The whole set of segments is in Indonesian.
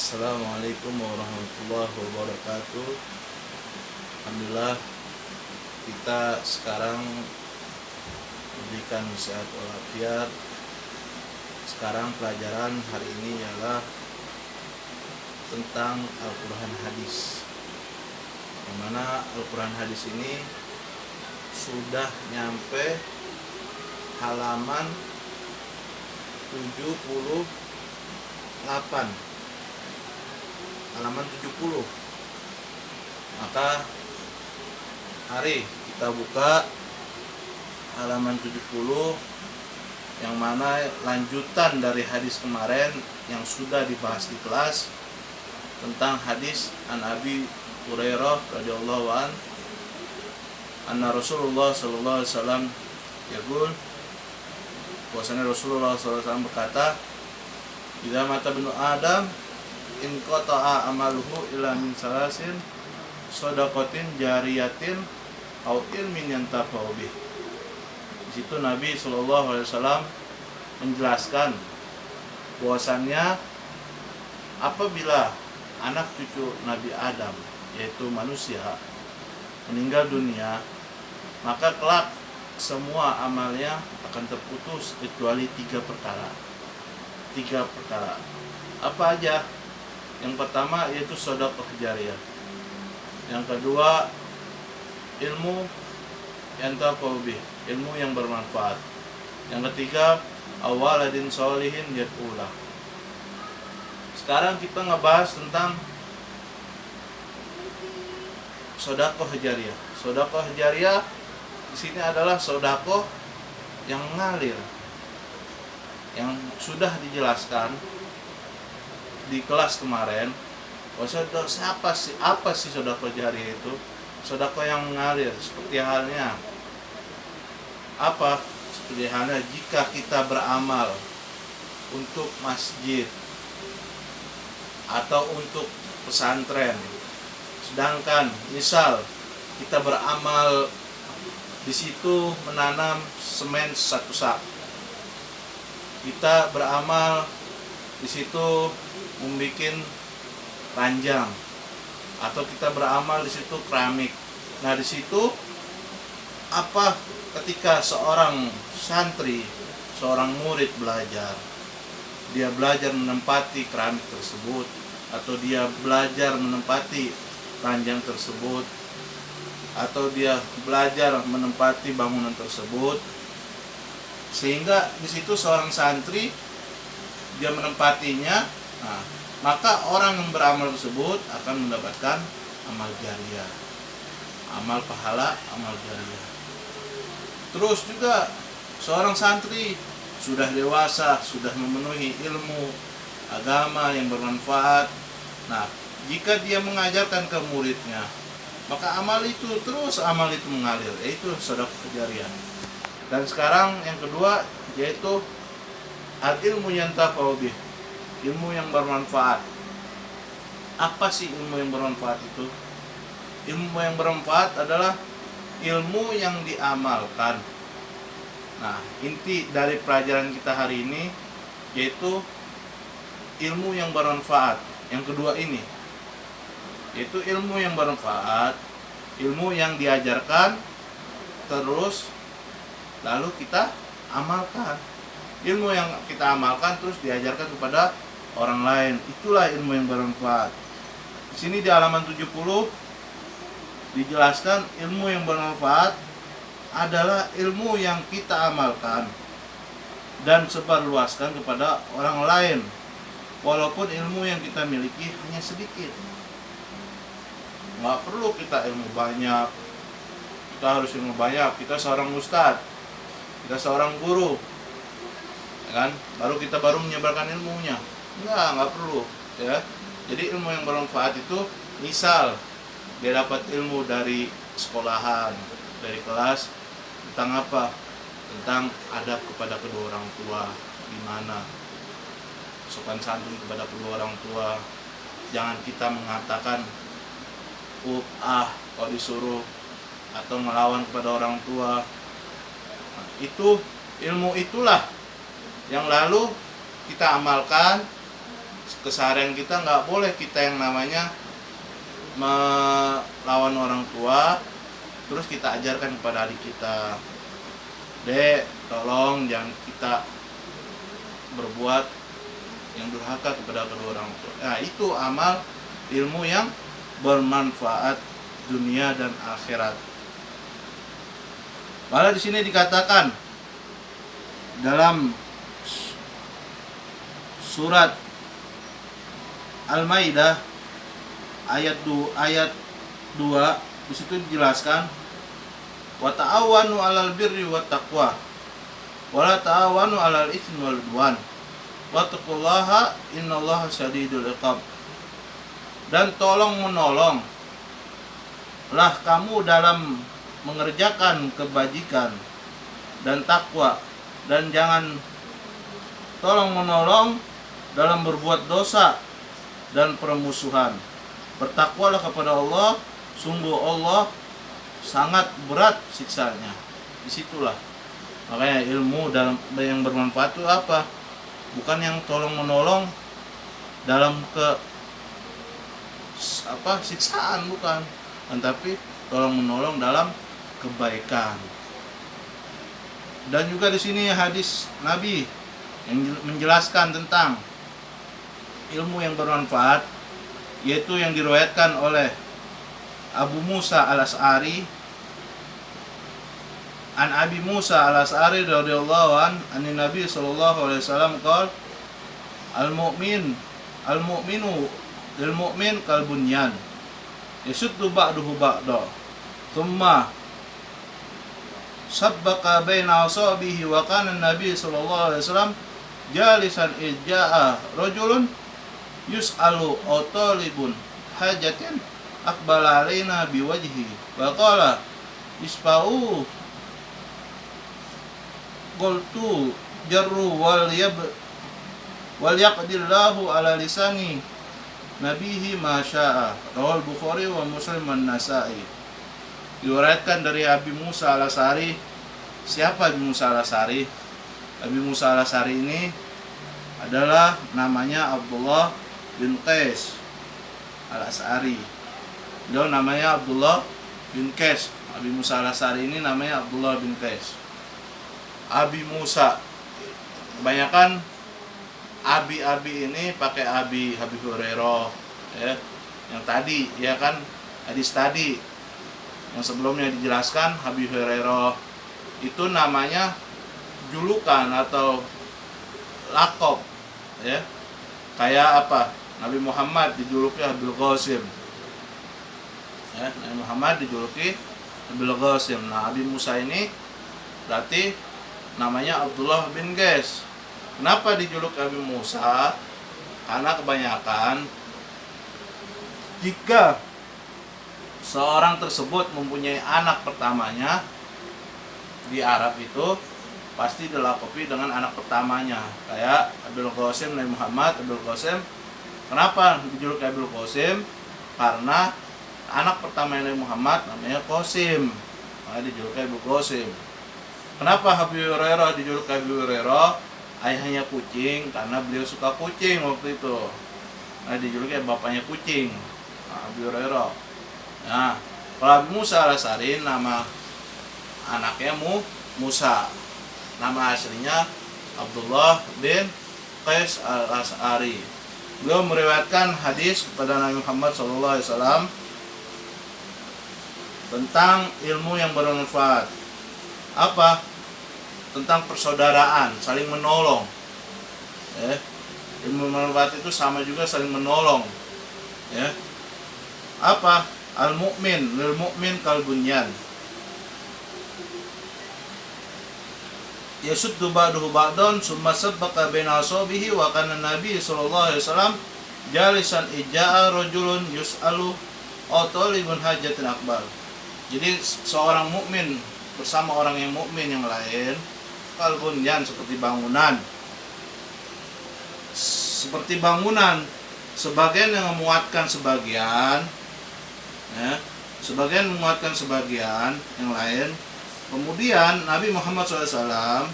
Assalamualaikum warahmatullahi wabarakatuh. Alhamdulillah kita sekarang diberikan sehat walafiat. Sekarang pelajaran hari ini ialah tentang Al-Quran Hadis, yang mana Al-Quran Hadis ini sudah nyampe halaman 78, halaman 70. Maka mari kita buka halaman 70, yang mana lanjutan dari hadis kemarin yang sudah dibahas di kelas tentang hadis an Abi Hurairah radhiyallahu an anna Rasulullah sallallahu alaihi wasallam yaqul, bahwasanya Rasulullah sallallahu alaihi wasallam berkata, "Idza mata ibnu Adam in qata'a amaluhu illa min salasin shadaqatin jariyatin au ilmin yantafa'u bih." Di situ Nabi sallallahu alaihi wasallam menjelaskan bahwasannya apabila anak cucu Nabi Adam, yaitu manusia, meninggal dunia, maka kelak semua amalnya akan terputus kecuali tiga perkara. Apa aja? Yang pertama yaitu sedekah jariyah. Yang kedua ilmu yang taqawbi, ilmu yang bermanfaat. Yang ketiga awaladin sholihin yad'ulah. Sekarang kita ngebahas tentang sedekah jariyah. Sedekah jariyah di sini adalah sedekah yang ngalir, yang sudah dijelaskan di kelas kemarin. Apa sih sedekah jariyah itu? Sedekah yang mengalir seperti halnya jika kita beramal untuk masjid atau untuk pesantren, sedangkan misal kita beramal di situ menanam semen satu sak, kita beramal di situ membuat ranjang, atau kita beramal di situ keramik. Nah, di situ ketika seorang santri, seorang murid belajar, dia belajar menempati keramik tersebut, atau dia belajar menempati ranjang tersebut, atau dia belajar menempati bangunan tersebut, sehingga di situ seorang santri dia menempatinya, maka orang yang beramal tersebut akan mendapatkan amal jariyah, amal pahala, amal jariyah. Terus juga seorang santri sudah dewasa, sudah memenuhi ilmu agama yang bermanfaat. Nah, jika dia mengajarkan ke muridnya, maka amal itu mengalir, yaitu sedekah jariyah. Dan sekarang yang kedua yaitu al-ilmu yantafa'u bih, ilmu yang bermanfaat. Apa sih ilmu yang bermanfaat itu? Ilmu yang bermanfaat adalah ilmu yang diamalkan. Nah, inti dari pelajaran kita hari ini yaitu ilmu yang bermanfaat. Yang kedua ini yaitu ilmu yang bermanfaat, ilmu yang diajarkan terus lalu kita amalkan. Ilmu yang kita amalkan terus diajarkan kepada orang lain, itulah ilmu yang bermanfaat. Di sini di halaman 70 dijelaskan ilmu yang bermanfaat adalah ilmu yang kita amalkan dan sebarluaskan kepada orang lain, walaupun ilmu yang kita miliki hanya sedikit. Nggak perlu kita ilmu banyak, kita harus ilmu banyak, kita seorang ustadz, kita seorang guru, kan? Baru kita menyebarkan ilmunya. Nggak perlu, ya. Jadi ilmu yang bermanfaat itu, misal dia dapat ilmu dari sekolahan, dari kelas, tentang apa? Tentang adab kepada kedua orang tua, gimana sopan santun kepada kedua orang tua. Jangan kita mengatakan kalau disuruh, atau melawan kepada orang tua. Nah, itu ilmu itulah yang lalu kita amalkan keseharian kita nggak boleh kita yang namanya melawan orang tua, terus kita ajarkan kepada adik kita, Dek, tolong jangan kita berbuat yang durhaka kepada kedua orang tua. Nah, itu amal ilmu yang bermanfaat dunia dan akhirat. Malah di sini dikatakan dalam surat Al-Maidah ayat 2 di situ dijelaskan wa ta'awanu 'alal birri wat taqwa wa la ta'awanu 'alal itsmi wal 'udwan wattaqullaha innallaha syadidul iqab. Dan tolong menolong lah kamu dalam mengerjakan kebajikan dan takwa, dan jangan tolong menolong dalam berbuat dosa dan permusuhan. Bertakwalah kepada Allah, sungguh Allah sangat berat siksanya. Disitulah makanya ilmu dalam yang bermanfaat itu apa? Bukan yang tolong menolong dalam siksaan, bukan, tetapi tolong menolong dalam kebaikan. Dan juga di sini hadis Nabi yang menjelaskan tentang ilmu yang bermanfaat, yaitu yang diriwayatkan oleh Abu Musa al-Asy'ari an Abi Musa al-Asy'ari radhiyallahu an Nabi sallallahu alaihi wasallam qala al-mu'minu lil mu'min kal bunyan yasuddu ba'duhu ba'da thumma sabbaka baina asabihi wa kana an-nabi sallallahu alaihi wasallam jalisan ijaa rajulun yus'alu aw talibun hajatin aqbala alaina biwajhi wa qala isfa'u qultu jarru wal yaqdillahu ala lisani nabihi ma syaa. Rawal Bukhari wa Muslim wan Nasa'i. Diriwayatkan dari Abi Musa al-Asy'ari. Siapa Abi Musa al-Asy'ari? Abi Musa al-Asy'ari ini adalah namanya Abdullah bin Qais al-Asy'ari. Dia namanya Abdullah bin Qais. Abi Musa al-Asy'ari ini namanya Abdullah bin Qais. Abi Musa, kebanyakan abi-abi ini pakai abi Hurairah, ya. Yang tadi, ya kan, hadis tadi yang sebelumnya dijelaskan Abi Hurairah itu namanya julukan atau lakop, ya. Kayak apa? Nabi Muhammad dijuluki Abdul Qasim, ya. Nabi Muhammad dijuluki Abdul Qasim. Nah, Abi Musa ini berarti namanya Abdullah bin Qais. Kenapa dijuluki Abi Musa? Karena kebanyakan jika seorang tersebut mempunyai anak pertamanya di Arab itu pasti dilakopi dengan anak pertamanya. Kayak Abdul Qasim, Nabi Muhammad Abdul Qasim. Kenapa dijuluki Abdul Qasim? Karena anak pertama Nabi Muhammad namanya Qasim, maka dijuluki Abdul Qasim. Kenapa Abi Hurairah dijuluki Abi Hurairah? Ayahnya kucing, karena beliau suka kucing waktu itu. Nah, dijuluki bapaknya kucing. Nah, Abi Hurairah. Nah, kalau Abi Musa al-Asy'ari nama anaknya Musa. Nama aslinya Abdullah bin Qais al-Asy'ari. Beliau meriwayatkan hadis kepada Nabi Muhammad SAW tentang ilmu yang bermanfaat. Apa? Tentang persaudaraan, saling menolong. Ilmu bermanfaat itu sama juga saling menolong. Ya. Apa? Al-mu'min lil mu'min kal bunyan yasuddu ba'duhu ba'dan summa sabbaqa baina asabihi wa kana nabi sallallahu alaihi wasallam jalisan ijaa rajulun yus'alu aw talibun hajatin akbar. Jadi seorang mukmin bersama orang yang mukmin yang lain kal bunyan seperti bangunan. Seperti bangunan, sebagian yang memuatkan sebagian, ya, sebagian menguatkan sebagian yang lain. Kemudian Nabi Muhammad SAW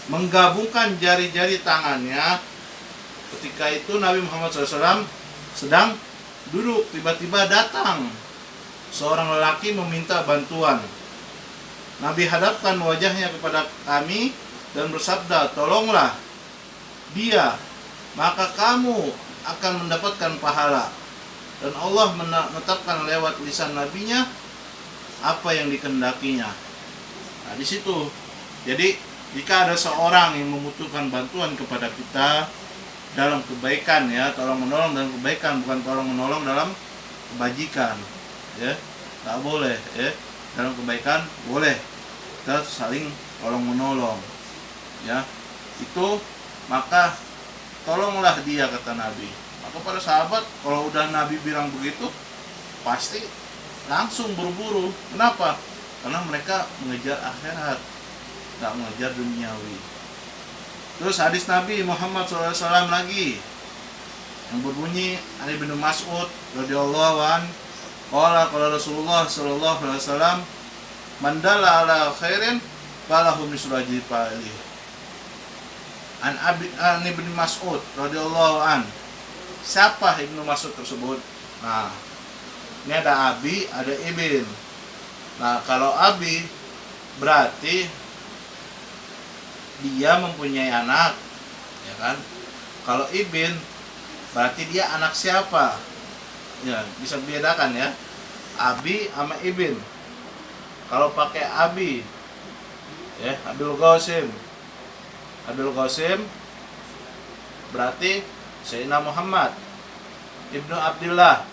menggabungkan jari-jari tangannya ketika itu Nabi Muhammad SAW sedang duduk, tiba-tiba datang seorang lelaki meminta bantuan. Nabi hadapkan wajahnya kepada kami dan bersabda, tolonglah dia, maka kamu akan mendapatkan pahala. Dan Allah menetapkan lewat lisan nabinya apa yang dikehendakinya. Nah, di situ. Jadi, jika ada seorang yang membutuhkan bantuan kepada kita dalam kebaikan, ya, tolong menolong dalam kebaikan, bukan tolong menolong dalam kebajikan, ya. Tak boleh, ya. Dalam kebaikan boleh kita saling tolong menolong, ya. Itu maka tolonglah dia, kata Nabi. Maka para sahabat kalau udah Nabi bilang begitu pasti langsung buru-buru. Kenapa? Karena mereka mengejar akhirat, tak mengejar duniawi. Terus hadis Nabi Muhammad SAW lagi yang berbunyi, Ali bin Mas'ud radhiyallahu an, qala Rasulullah sallallahu alaihi wasallam, man dalla ala khairin falahu mislu ajri fa'ilih. An Ibnu Mas'ud radhiyallahu an. Siapa Ibnu Mas'ud tersebut? Nah, ini ada Abi, ada Ibn. Nah, kalau Abi berarti dia mempunyai anak, ya kan? Kalau Ibn berarti dia anak siapa? Ya, bisa bedakan ya. Abi sama Ibn. Kalau pakai Abi, ya, Abdul Qasim berarti Sayyidina Muhammad Ibnu Abdullah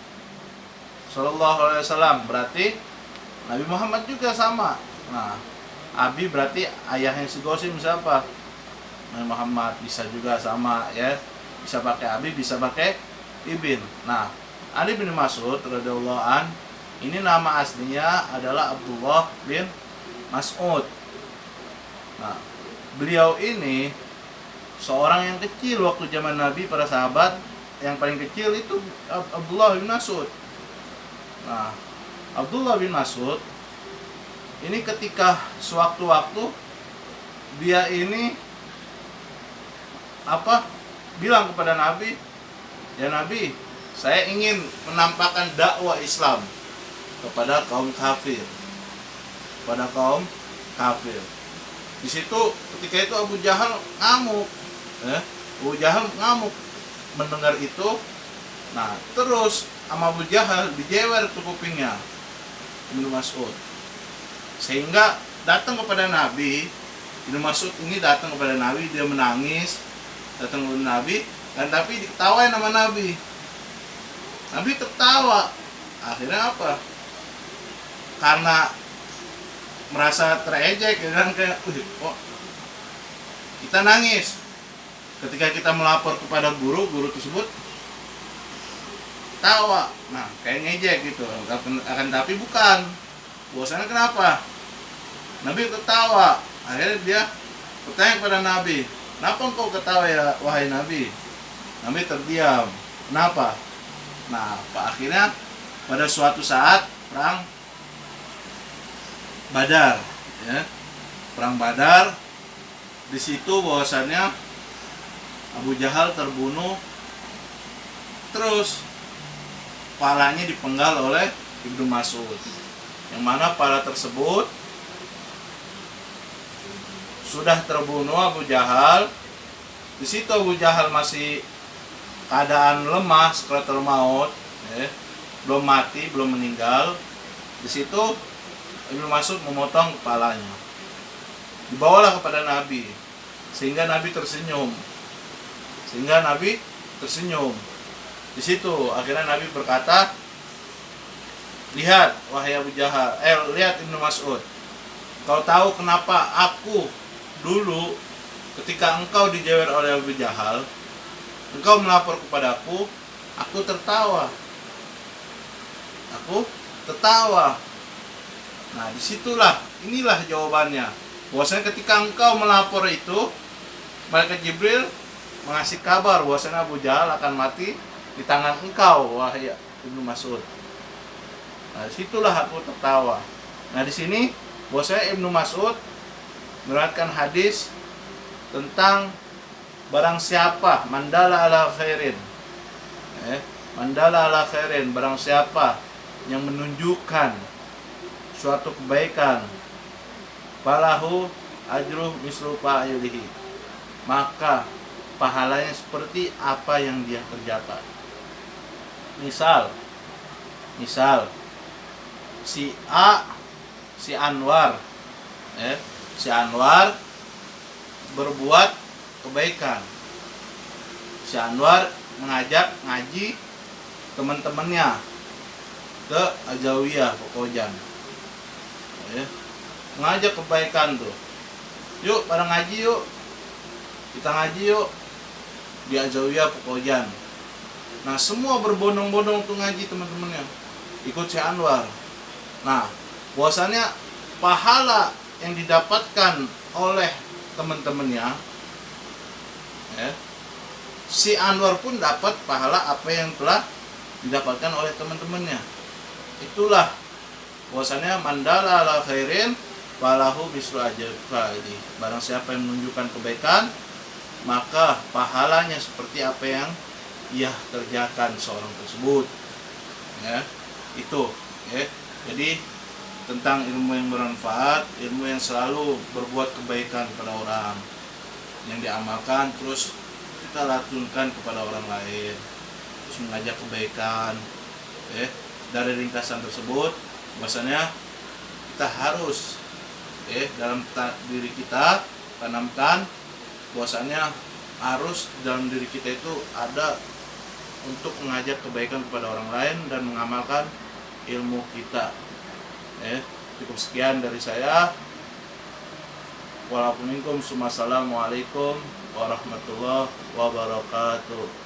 Sallallahu Alaihi Wasallam, berarti Nabi Muhammad juga sama. Nah, Abi berarti ayahnya si Qasim siapa? Nabi Muhammad. Bisa juga sama, ya, bisa pakai Abi, bisa pakai Ibn. Nah, Ali bin Mas'ud radhiyallahu an, ini nama aslinya adalah Abdullah bin Mas'ud. Nah, beliau ini seorang yang kecil waktu zaman Nabi. Para sahabat yang paling kecil itu Abdullah bin Mas'ud. Nah, Abdullah bin Mas'ud ini ketika sewaktu-waktu dia ini bilang kepada Nabi, ya Nabi, saya ingin menampakkan dakwah Islam kepada kaum kafir. Di situ ketika itu Abu Jahal ngamuk, Abu Jahal ngamuk mendengar itu. Nah, terus sama Abu Jahal dijewer ke kupingnya Ibnu Mas'ud, sehingga datang kepada Nabi. Ibnu Mas'ud ini datang kepada Nabi, dia menangis, datang kepada Nabi, dan tapi diketawain sama Nabi. Nabi tertawa. Akhirnya apa? Karena merasa terejek, kan, kayak, kita nangis ketika kita melapor kepada guru tersebut tawa. Nah, kayak ngejek gitu. Akan tapi bukan. Bosannya kenapa? Nabi tertawa. Akhirnya dia bertanya kepada Nabi, kenapa engkau ketawa ya wahai Nabi? Nabi terdiam. Kenapa? Nah, akhirnya pada suatu saat perang Badar, ya, perang Badar, di situ bahwasannya Abu Jahal terbunuh, terus kepalanya dipenggal oleh Ibnu Mas'ud, yang mana kepala tersebut sudah terbunuh Abu Jahal. Di situ Abu Jahal masih keadaan lemah, sakaratul maut, ya, belum mati, belum meninggal. Di situ Ibnu Mas'ud memotong kepalanya, dibawalah kepada Nabi, sehingga Nabi tersenyum. Di situ akhirnya Nabi berkata, lihat wahai Abu Jahal, lihat Ibnu Mas'ud, kau tahu kenapa aku dulu ketika engkau dijewer oleh Abu Jahal, engkau melapor kepadaku, aku tertawa. Nah, inilah jawabannya. Bahwasanya ketika engkau melapor itu, malaikat Jibril mengasih kabar bahwasanya Abu Jahal akan mati di tangan engkau, wahai Ibnu Mas'ud. Nah, disitulah aku tertawa. Nah, di sini bahwasanya Ibnu Mas'ud meriwayatkan hadis tentang barang siapa mandala ala khairin, mandala ala khairin, barang siapa yang menunjukkan suatu kebaikan, falahu ajruh mislu fa'ilihi, maka pahalanya seperti apa yang dia kerjakan. Misal si Anwar si Anwar berbuat kebaikan. Si Anwar mengajak ngaji teman-temannya ke Ajawiyah Pokojan, mengajak kebaikan tuh, yuk pada ngaji yuk, kita ngaji yuk di Ajawiyah Pokojan. Nah semua berbondong-bondong tuh ngaji teman-temannya, ikut si Anwar. Nah bahwasannya pahala yang didapatkan oleh teman-temannya, si Anwar pun dapat pahala apa yang telah didapatkan oleh teman-temannya. Itulah bahwasannya mandala ala khairin falahu mislu ajri fa'ili, barang siapa yang menunjukkan kebaikan maka pahalanya seperti apa yang ia kerjakan seorang tersebut. Itu jadi tentang ilmu yang bermanfaat, ilmu yang selalu berbuat kebaikan kepada orang, yang diamalkan terus kita latunkan kepada orang lain, terus mengajak kebaikan. Dari ringkasan tersebut bahwasanya kita harus dalam diri kita tanamkan bahwasanya harus dalam diri kita itu ada untuk mengajak kebaikan kepada orang lain dan mengamalkan ilmu kita. Cukup sekian dari saya. Waalaikumsalam warahmatullahi wabarakatuh.